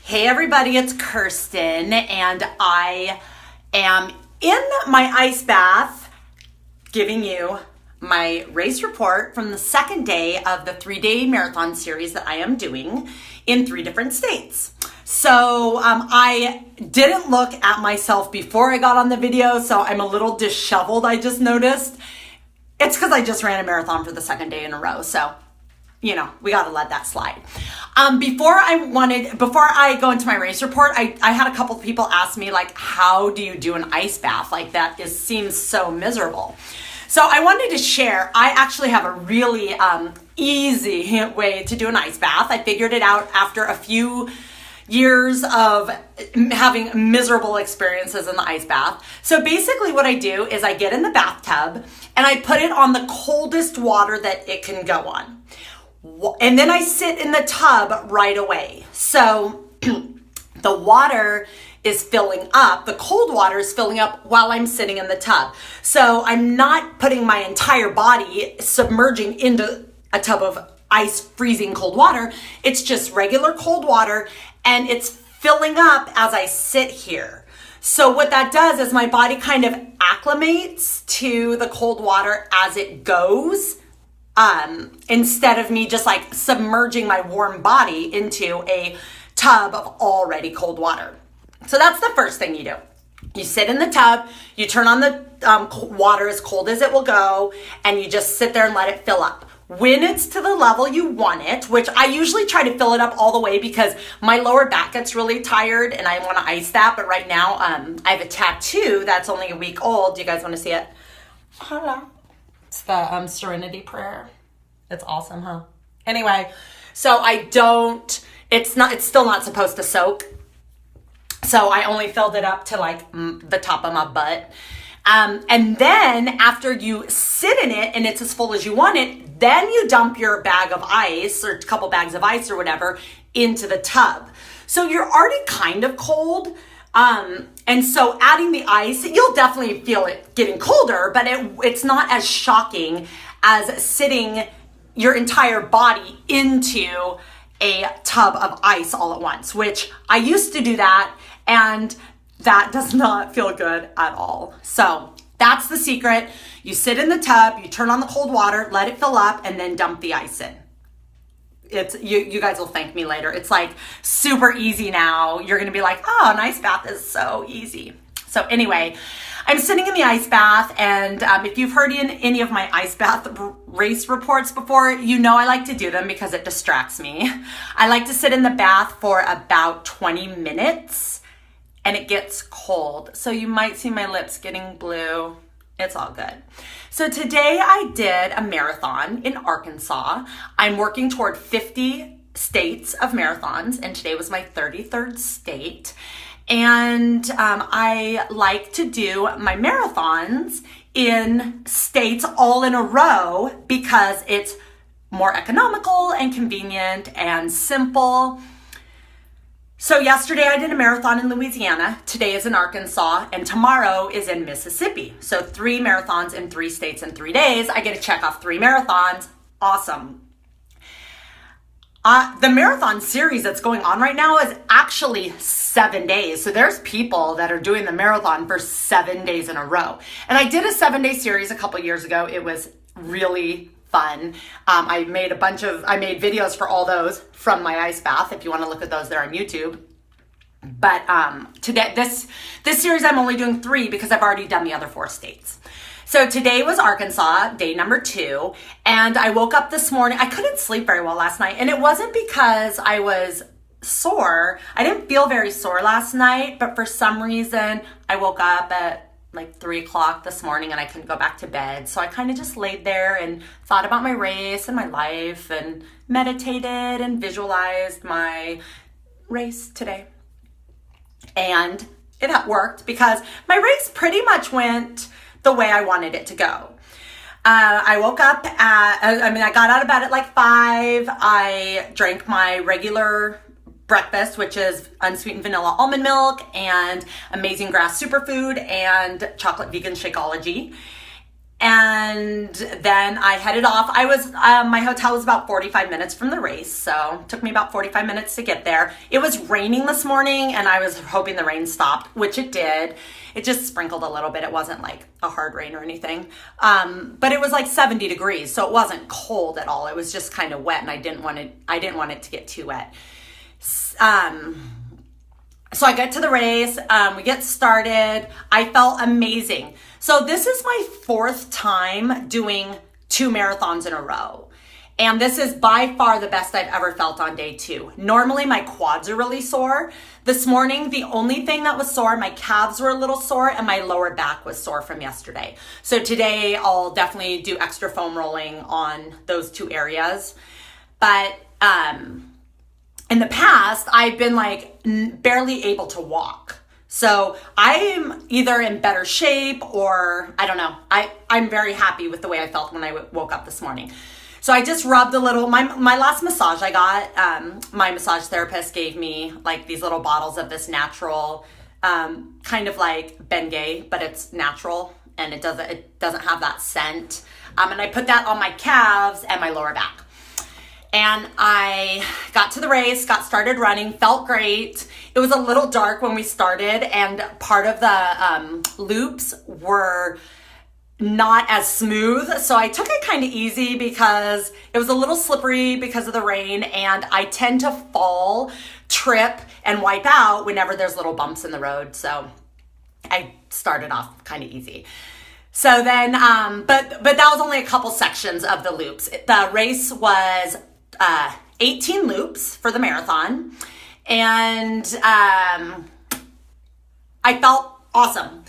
Hey everybody, it's Kirsten, and I am in my ice bath giving you my race report from the second day of the 3-day marathon series that I am doing in 3 different states. So I didn't look at myself before I got on the video, so I'm a little disheveled, I just noticed. It's because I just ran a marathon for the second day in a row, so you know, we got to let that slide. Before I go into my race report, I had a couple of people ask me, like, how do you do an ice bath? Like, that seems so miserable. So I wanted to share, I actually have a really easy way to do an ice bath. I figured it out after a few years of having miserable experiences in the ice bath. So basically what I do is I get in the bathtub and I put it on the coldest water that it can go on. And then I sit in the tub right away. So the water is filling up, the cold water is filling up while I'm sitting in the tub. So I'm not putting my entire body submerging into a tub of ice freezing cold water. It's just regular cold water and it's filling up as I sit here. So what that does is my body kind of acclimates to the cold water as it goes. Instead of me just like submerging my warm body into a tub of already cold water. So that's the first thing you do. You sit in the tub, you turn on the water as cold as it will go, and you just sit there and let it fill up. When it's to the level you want it, which I usually try to fill it up all the way because my lower back gets really tired and I want to ice that. But right now, I have a tattoo that's only a week old. Do you guys want to see it? Hello. It's the Serenity Prayer. It's awesome, huh? Anyway, so it's still not supposed to soak. So I only filled it up to like the top of my butt. And then after you sit in it and it's as full as you want it, then you dump your bag of ice or a couple bags of ice or whatever into the tub. So you're already kind of cold. And so adding the ice, you'll definitely feel it getting colder, but it's not as shocking as sitting your entire body into a tub of ice all at once, which I used to do that, and that does not feel good at all. So that's the secret. You sit in the tub, you turn on the cold water, let it fill up, and then dump the ice in. You guys will thank me later. It's like super easy now. You're gonna be like, oh, an ice bath is so easy. So anyway, I'm sitting in the ice bath, and if you've heard any of my ice bath race reports before, you know I like to do them because it distracts me. I like to sit in the bath for about 20 minutes, and it gets cold. So you might see my lips getting blue. It's all good. So today I did a marathon in Arkansas. I'm working toward 50 states of marathons, and today was my 33rd state. And I like to do my marathons in states all in a row because it's more economical and convenient and simple. So yesterday I did a marathon in Louisiana, today is in Arkansas, and tomorrow is in Mississippi. So 3 marathons in 3 states in 3 days. I get to check off 3 marathons. Awesome. The marathon series that's going on right now is actually 7 days. So there's people that are doing the marathon for 7 days in a row. And I did a 7-day series a couple years ago. It was really fun. I made videos for all those from my ice bath. If you want to look at those, they're on YouTube. But today, this series, I'm only doing 3 because I've already done the other 4 states. So today was Arkansas, day number 2, and I woke up this morning. I couldn't sleep very well last night, and it wasn't because I was sore. I didn't feel very sore last night, but for some reason, I woke up at like 3 o'clock this morning and I couldn't go back to bed. So I kind of just laid there and thought about my race and my life and meditated and visualized my race today. And it worked because my race pretty much went the way I wanted it to go. I woke up I got out of bed at like 5. I drank my regular breakfast, which is unsweetened vanilla almond milk and amazing grass superfood and chocolate vegan Shakeology. And then I headed off. My hotel was about 45 minutes from the race, so it took me about 45 minutes to get there. It was raining this morning, and I was hoping the rain stopped, which it did. It just sprinkled a little bit. It wasn't like a hard rain or anything. But it was like 70 degrees, so it wasn't cold at all. It was just kind of wet, and I didn't want it to get too wet. So I get to the race, we get started. I felt amazing. So this is my 4th time doing 2 marathons in a row. And this is by far the best I've ever felt on day 2. Normally my quads are really sore. This morning, the only thing that was sore, my calves were a little sore and my lower back was sore from yesterday. So today I'll definitely do extra foam rolling on those 2 areas. But, in the past, I've been like barely able to walk. So I'm either in better shape or I don't know. I'm very happy with the way I felt when I woke up this morning. So I just rubbed a little, my last massage I got, my massage therapist gave me like these little bottles of this natural, kind of like Bengay, but it's natural and it doesn't have that scent. And I put that on my calves and my lower back. And I got to the race, got started running, felt great. It was a little dark when we started, and part of the loops were not as smooth. So I took it kind of easy because it was a little slippery because of the rain, and I tend to fall, trip, and wipe out whenever there's little bumps in the road. So I started off kind of easy. So then, but that was only a couple sections of the loops. The race was 18 loops for the marathon, and I felt awesome.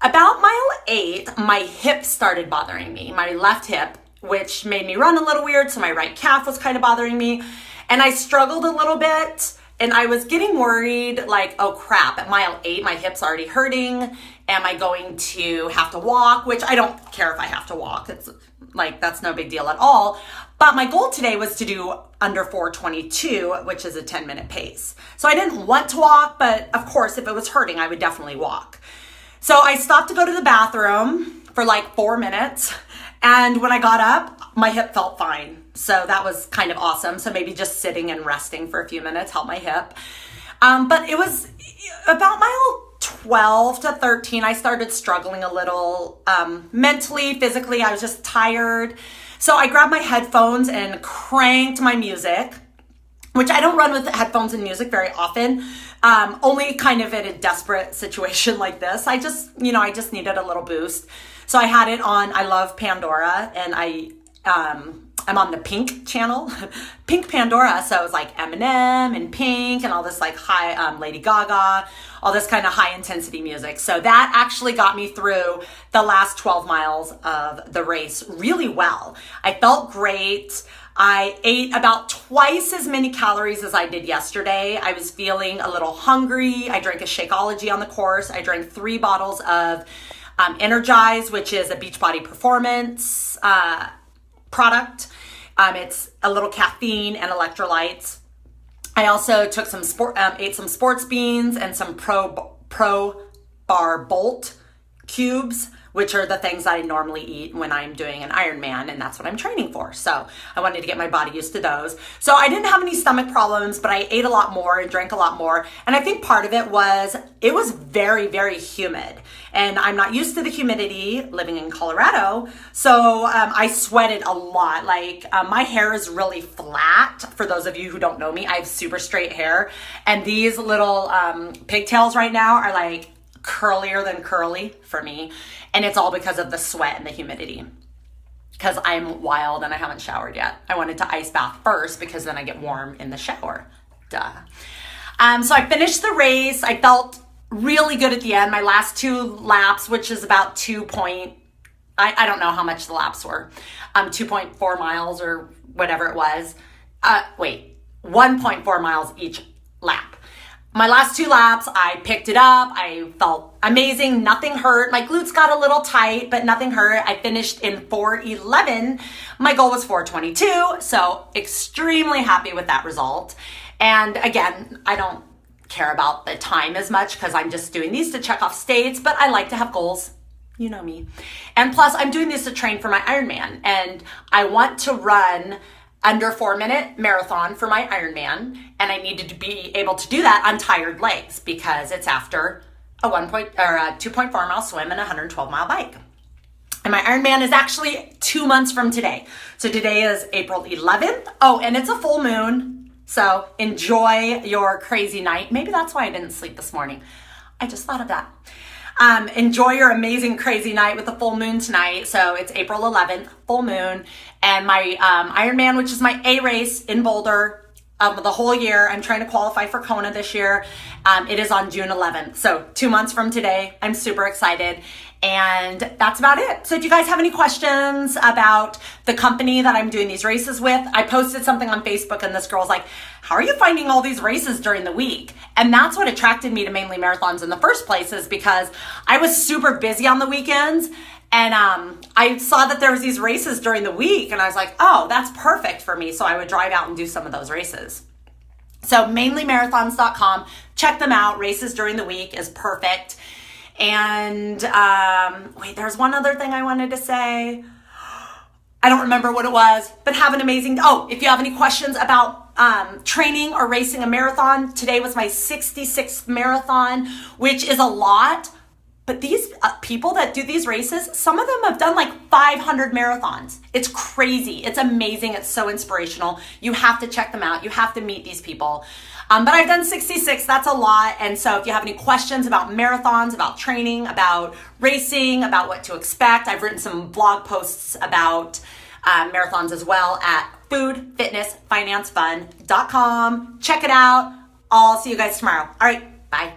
About mile 8, my hip started bothering me, my left hip, which made me run a little weird, so my right calf was kind of bothering me, and I struggled a little bit, and I was getting worried, like, oh crap, at mile 8, my hip's already hurting. Am I going to have to walk? Which I don't care if I have to walk. It's like, that's no big deal at all. But my goal today was to do under 4:22, which is a 10-minute pace. So I didn't want to walk, but of course, if it was hurting, I would definitely walk. So I stopped to go to the bathroom for like 4 minutes. And when I got up, my hip felt fine. So that was kind of awesome. So maybe just sitting and resting for a few minutes helped my hip. But it was about mile 12 to 13, I started struggling a little mentally, physically. I was just tired. So I grabbed my headphones and cranked my music, which I don't run with headphones and music very often, only kind of in a desperate situation like this. I just needed a little boost. So I had it on, I love Pandora, and I'm on the Pink channel, Pink Pandora. So it was like Eminem and Pink and all this like high, Lady Gaga, all this kind of high intensity music. So that actually got me through the last 12 miles of the race really well. I felt great. I ate about twice as many calories as I did yesterday. I was feeling a little hungry. I drank a Shakeology on the course. I drank 3 bottles of Energize, which is a Beachbody Performance product. It's a little caffeine and electrolytes. I also took some ate some sports beans and some Pro Bar Bolt cubes, which are the things that I normally eat when I'm doing an Ironman, and that's what I'm training for. So I wanted to get my body used to those. So I didn't have any stomach problems, but I ate a lot more and drank a lot more. And I think part of it was very, very humid. And I'm not used to the humidity living in Colorado. So I sweated a lot. Like my hair is really flat. For those of you who don't know me, I have super straight hair. And these little pigtails right now are like curlier than curly for me. And it's all because of the sweat and the humidity. Because I'm wild and I haven't showered yet. I wanted to ice bath first because then I get warm in the shower. Duh. So I finished the race. I felt really good at the end. My last 2 laps, which is about I don't know how much the laps were. 2.4 miles or whatever it was. 1.4 miles each lap. My last 2 laps, I picked it up. I felt amazing. Nothing hurt. My glutes got a little tight, but nothing hurt. I finished in 4:11. My goal was 4:22, so extremely happy with that result. And again, I don't care about the time as much because I'm just doing these to check off states, but I like to have goals. You know me. And plus, I'm doing this to train for my Ironman, and I want to run under 4-minute marathon for my Ironman, and I needed to be able to do that on tired legs because it's after a 2.4 mile swim and a 112 mile bike. And my Ironman is actually 2 months from today. So today is April 11th. Oh, and it's a full moon. So enjoy your crazy night. Maybe that's why I didn't sleep this morning. I just thought of that. Enjoy your amazing crazy night with the full moon tonight. So it's April 11th, full moon. And my Ironman, which is my A race in Boulder of the whole year. I'm trying to qualify for Kona this year. It is on June 11th. So 2 months from today. I'm super excited. And that's about it. So if you guys have any questions about the company that I'm doing these races with, I posted something on Facebook and this girl's like, how are you finding all these races during the week? And that's what attracted me to Mainly Marathons in the first place, is because I was super busy on the weekends, and I saw that there was these races during the week, and I was like, oh, that's perfect for me. So I would drive out and do some of those races. So mainlymarathons.com, check them out. Races during the week is perfect. And wait, there's one other thing I wanted to say. I don't remember what it was, but have an amazing, if you have any questions about training or racing a marathon, today was my 66th marathon, which is a lot. But these people that do these races, some of them have done like 500 marathons. It's crazy. It's amazing. It's so inspirational. You have to check them out. You have to meet these people. But I've done 66. That's a lot. And so if you have any questions about marathons, about training, about racing, about what to expect, I've written some blog posts about marathons as well at foodfitnessfinancefun.com. Check it out. I'll see you guys tomorrow. All right. Bye.